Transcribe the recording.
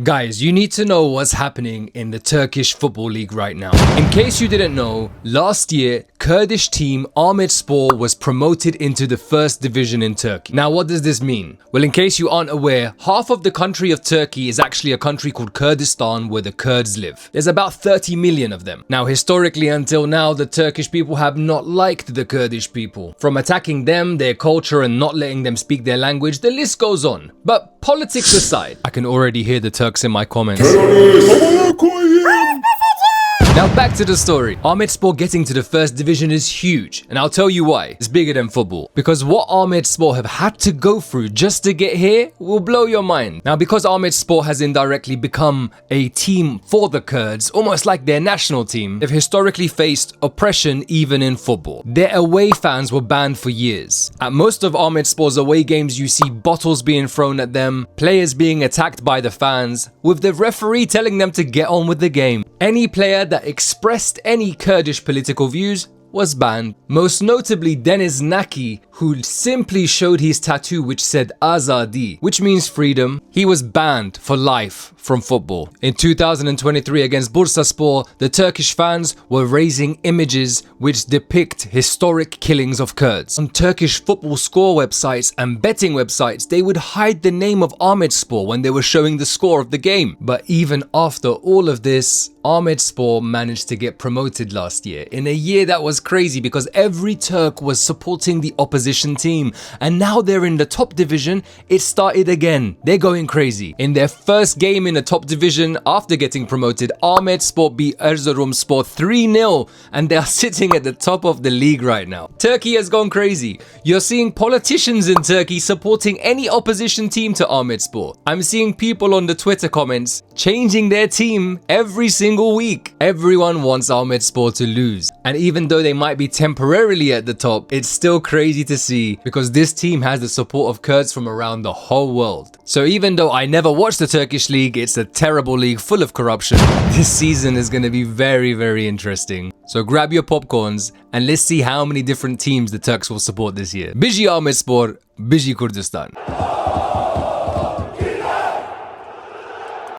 Guys, you need to know what's happening in the Turkish Football League right now. In case you didn't know, last year, Kurdish team Amedspor was promoted into the first division in Turkey. Now, what does this mean? Well, in case you aren't aware, half of the country of Turkey is actually a country called Kurdistan where the Kurds live. There's about 30 million of them. Now, historically until now, the Turkish people have not liked the Kurdish people. From attacking them, their culture, and not letting them speak their language, the list goes on. But politics aside, I can already hear the Turks in my comments. Now back to the story. Amedspor getting to the first division is huge, and I'll tell you why. It's bigger than football. Because what Amedspor have had to go through just to get here will blow your mind. Now, because Amedspor has indirectly become a team for the Kurds, almost like their national team, they've historically faced oppression even in football. Their away fans were banned for years. At most of Amedspor's away games, you see bottles being thrown at them, players being attacked by the fans, with the referee telling them to get on with the game. Any player that expressed any Kurdish political views was banned. Most notably Deniz Naki, who simply showed his tattoo which said Azadi, which means freedom. He was banned for life from football. In 2023 against Bursaspor, the Turkish fans were raising images which depict historic killings of Kurds. On Turkish football score websites and betting websites, they would hide the name of Amedspor when they were showing the score of the game. But even after all of this, Amedspor managed to get promoted last year, in a year that was crazy because every Turk was supporting the opposition team, and now they're in the top division. It started again. They're going crazy. In their first game in the top division after getting promoted, Amedspor beat Erzurumspor 3-0, and they are sitting at the top of the league right now. Turkey has gone crazy. You're seeing politicians in Turkey supporting any opposition team to Amedspor. I'm seeing people on the Twitter comments changing their team every single week. Everyone wants Amedspor to lose, and even though they might be temporarily at the top, it's still crazy to see because this team has the support of Kurds from around the whole world. So even though I never watched the Turkish league, it's a terrible league full of corruption. This season is going to be very, very interesting. So grab your popcorns and let's see how many different teams the Turks will support this year. Biji Amedspor, Biji Kurdistan.